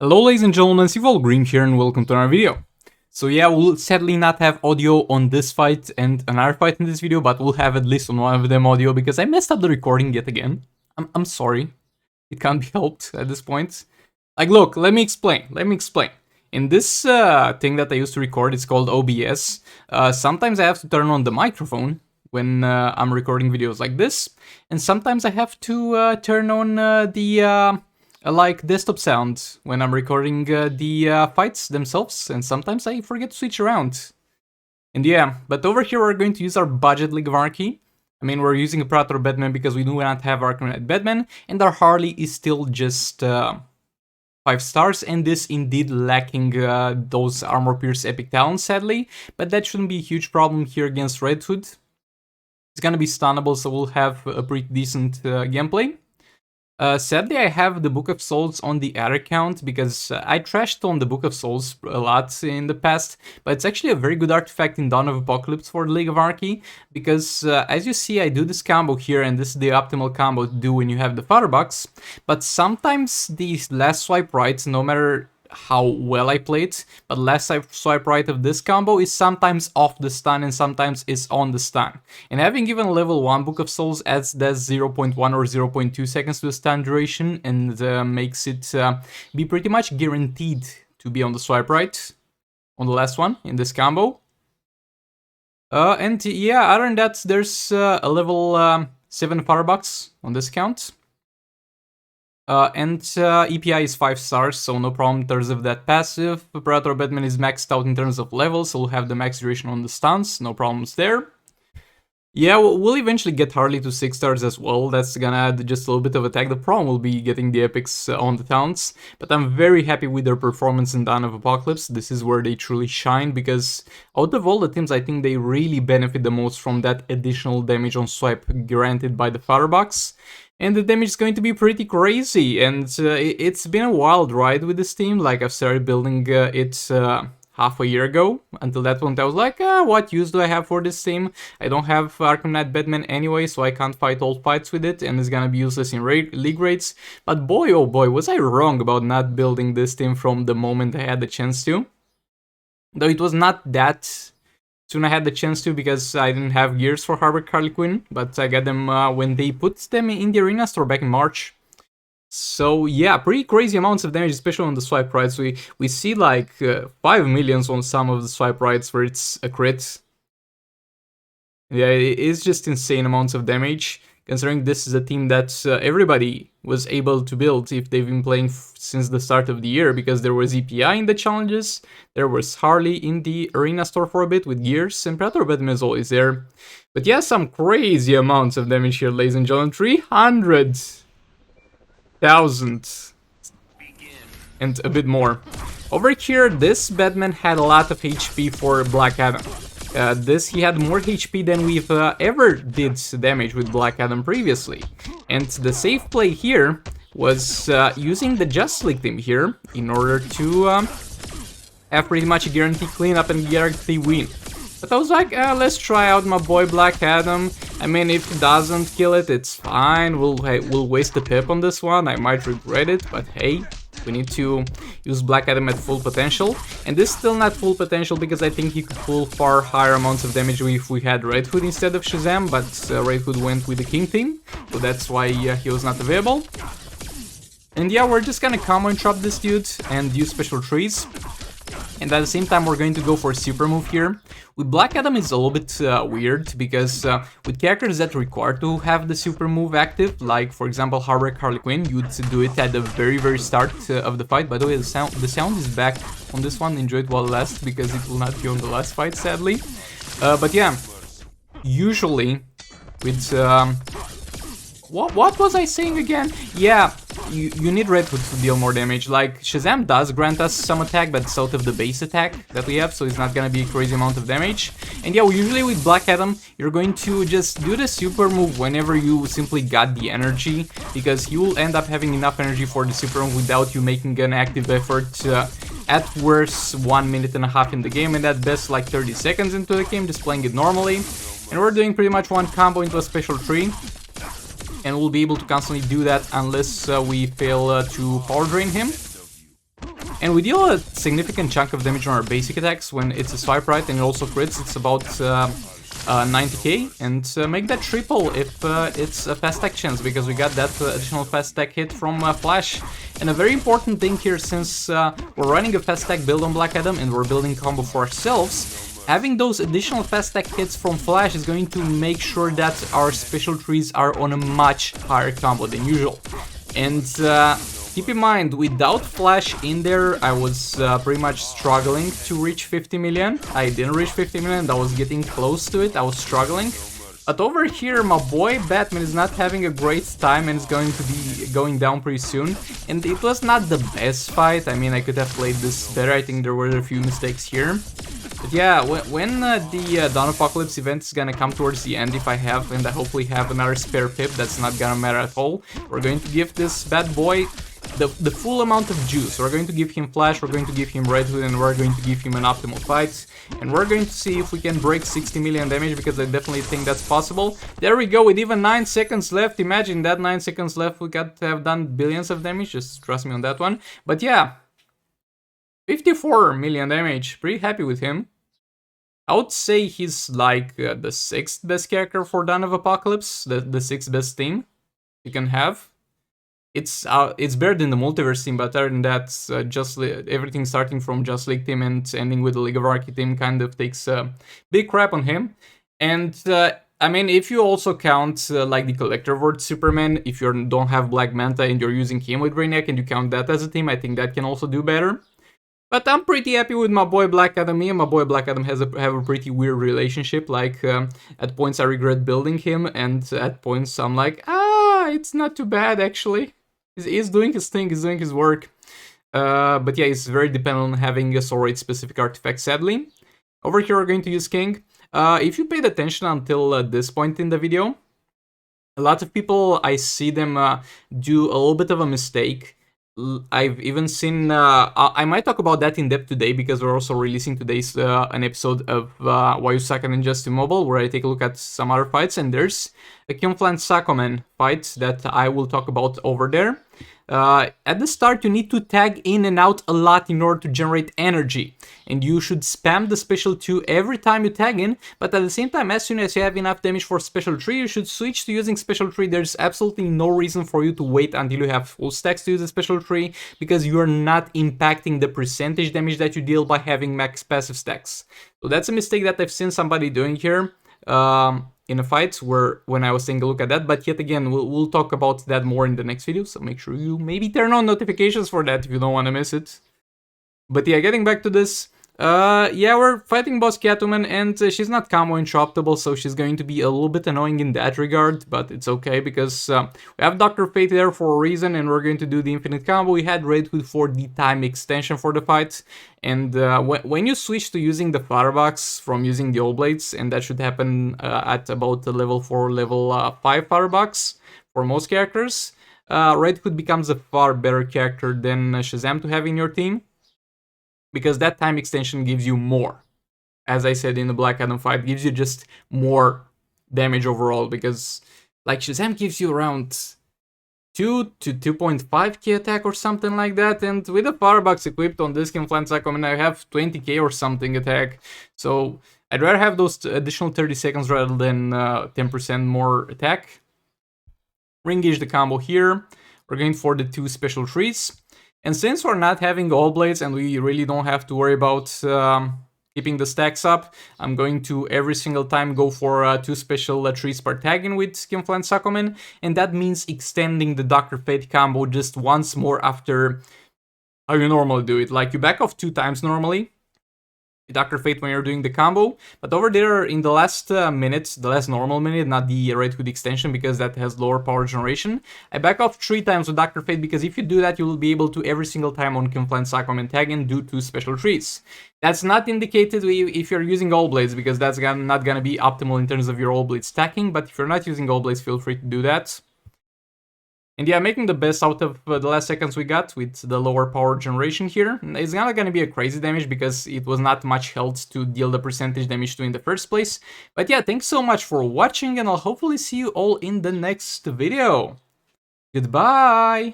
Hello ladies and gentlemen, thewierdguy here and welcome to another video. So yeah, we'll sadly not have audio on this fight and another fight in this video, but we'll have at least on one of them audio because I messed up the recording yet again. I'm sorry. It can't be helped at this point. Like, look, let me explain. In this thing that I used to record, it's called OBS. Sometimes I have to turn on the microphone when I'm recording videos like this, and sometimes I have to turn on the like desktop sound when I'm recording the fights themselves, and sometimes I forget to switch around. And yeah, but over here we're going to use our budget League of Anarchy. I mean, we're using a Prator Batman because we do not have Arcanite Batman, and our Harley is still just 5 stars, and this indeed lacking those Armor Pierce Epic Talents, sadly, but that shouldn't be a huge problem here against Red Hood. It's gonna be stunnable, so we'll have a pretty decent gameplay. Sadly, I have the Book of Souls on the ad account because I trashed on the Book of Souls a lot in the past, but it's actually a very good artifact in Dawn of Apocalypse for the League of Anarchy because as you see, I do this combo here, and this is the optimal combo to do when you have the Firebox, but sometimes the last swipe right, no matter how well I play it, but last swipe right of this combo is sometimes off the stun and sometimes is on the stun. And having given level 1 Book of Souls adds that 0.1 or 0.2 seconds to the stun duration and makes it be pretty much guaranteed to be on the swipe right on the last one in this combo. And yeah, other than that, there's a level 7 Firebox on this count. And EPI is 5 stars, so no problem in terms of that passive. Prator Batman is maxed out in terms of levels, so we'll have the max duration on the stuns, no problems there. Yeah, we'll eventually get Harley to 6 stars as well. That's gonna add just a little bit of attack. The problem will be getting the epics on the talents, but I'm very happy with their performance in Dawn of Apocalypse. This is where they truly shine, because out of all the teams, I think they really benefit the most from that additional damage on swipe granted by the Firebox. And the damage is going to be pretty crazy, and it's been a wild ride with this team. Like, I've started building it half a year ago. Until that point I was like, what use do I have for this team? I don't have Arkham Knight Batman anyway, so I can't fight all fights with it, and it's gonna be useless in league raids. But boy oh boy, was I wrong about not building this team from the moment I had the chance to. Though it was not that soon I had the chance to, because I didn't have gears for Robert Gabriel Chiriac, but I got them when they put them in the arena store back in March. So yeah, pretty crazy amounts of damage, especially on the swipe rights. We see like 5 millions on some of the swipe rights where it's a crit. Yeah, it's just insane amounts of damage, considering this is a team that everybody was able to build if they've been playing since the start of the year, because there was EPI in the challenges, there was Harley in the arena store for a bit with gears, and Prator Batman is always there. But yeah, some crazy amounts of damage here, ladies and gentlemen. 300,000 and a bit more. Over here, this Batman had a lot of HP for Black Adam. He had more HP than we've ever did damage with Black Adam previously. And the safe play here was using the Justice League team here in order to have pretty much a guaranteed cleanup and guaranteed win. But I was like, let's try out my boy Black Adam. I mean, if he doesn't kill it, it's fine. We'll waste the pip on this one. I might regret it, but hey, we need to use Black Adam at full potential. And this is still not full potential because I think he could pull far higher amounts of damage if we had Red Hood instead of Shazam, but Red Hood went with the King team, so that's why he was not available. And yeah, we're just gonna combo and trap this dude and use special trees. And at the same time, we're going to go for a super move here. With Black Adam, it's a little bit weird, because with characters that require to have the super move active, like for example Robert Gabriel Chiriac, you'd do it at the very start of the fight. By the way, the sound is back on this one. Enjoy it while it lasts, because it will not be on the last fight, sadly. But yeah, usually with what was I saying again? Yeah, you need Red Hood to deal more damage. Like, Shazam does grant us some attack, but it's out of the base attack that we have, so it's not gonna be a crazy amount of damage. And yeah, usually with Black Adam, you're going to just do the super move whenever you simply got the energy, because you will end up having enough energy for the super move without you making an active effort. At worst, 1.5 minutes in the game, and at best like 30 seconds into the game, just playing it normally. And we're doing pretty much one combo into a special tree. And we'll be able to constantly do that unless we fail to power drain him. And we deal a significant chunk of damage on our basic attacks when it's a swipe right, and it also crits. It's about 90k, and make that triple if it's a fast attack chance, because we got that additional fast attack hit from Flash. And a very important thing here, since we're running a fast attack build on Black Adam and we're building combo for ourselves, having those additional fast attack hits from Flash is going to make sure that our special trees are on a much higher combo than usual. And keep in mind, without Flash in there, I was pretty much struggling to reach 50 million. I didn't reach 50 million, I was getting close to it, I was struggling. But over here, my boy Batman is not having a great time and is going to be going down pretty soon. And it was not the best fight. I mean, I could have played this better. I think there were a few mistakes here. But yeah, when the Dawn Apocalypse event is gonna come towards the end, if I have, and I hopefully have another spare pip, that's not gonna matter at all. We're going to give this bad boy the full amount of juice. We're going to give him Flash, we're going to give him Red Hood, and we're going to give him an optimal fight. And we're going to see if we can break 60 million damage, because I definitely think that's possible. There we go, with even 9 seconds left. Imagine that, 9 seconds left, we got to have done billions of damage, just trust me on that one. But yeah, 54 million damage, pretty happy with him. I would say he's like the 6th best character for Dawn of Apocalypse, the 6th best team you can have. It's better than the Multiverse team, but other than that, everything starting from Just League team and ending with the League of Archy team kind of takes a big crap on him. And I mean, if you also count like the Collector Word Superman, if you don't have Black Manta and you're using him with Brainiac and you count that as a team, I think that can also do better. But I'm pretty happy with my boy Black Adam. Me and my boy Black Adam have a pretty weird relationship. Like, at points I regret building him, and at points I'm like, it's not too bad actually. He's doing his thing, he's doing his work. But yeah, he's very dependent on having a soul rate specific artifact, sadly. Over here we're going to use King. If you paid attention until this point in the video, a lot of people, I see them do a little bit of a mistake. I've even seen, I might talk about that in depth today, because we're also releasing today's an episode of Why You Suck and Just Immobile, where I take a look at some other fights, and there's a Kimflan Sakoman fight that I will talk about over there. At the start, you need to tag in and out a lot in order to generate energy, and you should spam the special 2 every time you tag in, but at the same time, as soon as you have enough damage for special 3, you should switch to using special 3. There's absolutely no reason for you to wait until you have full stacks to use a special 3, because you are not impacting the percentage damage that you deal by having max passive stacks. So that's a mistake that I've seen somebody doing here. In a fight when I was taking a look at that, but yet again, we'll talk about that more in the next video, so make sure you maybe turn on notifications for that if you don't want to miss it. But yeah, getting back to this, yeah, we're fighting boss Catwoman, and she's not combo interruptible, so she's going to be a little bit annoying in that regard, but it's okay, because we have Dr. Fate there for a reason, and we're going to do the infinite combo. We had Red Hood for the time extension for the fight, and when you switch to using the Firebox from using the Old Blades, and that should happen at about the level 4, level 5 Firebox for most characters, Red Hood becomes a far better character than Shazam to have in your team, because that time extension gives you more. As I said in the Black Adam fight, gives you just more damage overall, because like Shazam gives you around 2 to 2.5k attack or something like that, and with a Firebox equipped on this Kimflan Sakoman, I have 20k or something attack, so I'd rather have those additional 30 seconds rather than 10% more attack. Re-engage the combo here. We're going for the 2 special trees. And since we're not having all blades and we really don't have to worry about keeping the stacks up, I'm going to every single time go for 2 special trees per tagging with Kimflan Sakoman, and that means extending the Dr. Fate combo just once more after how you normally do it. Like, you back off 2 times normally, Dr. Fate, when you're doing the combo, but over there in the last minute, the last normal minute, not the Red Hood extension because that has lower power generation, I back off 3 times with Dr. Fate, because if you do that, you will be able to every single time on Kimflan Sakoman tag and do 2 special trees. That's not indicated if you're using all blades, because that's not gonna be optimal in terms of your all blade stacking, but if you're not using all blades, feel free to do that. And yeah, making the best out of the last seconds we got with the lower power generation here. It's not gonna be a crazy damage because it was not much health to deal the percentage damage to in the first place. But yeah, thanks so much for watching, and I'll hopefully see you all in the next video. Goodbye!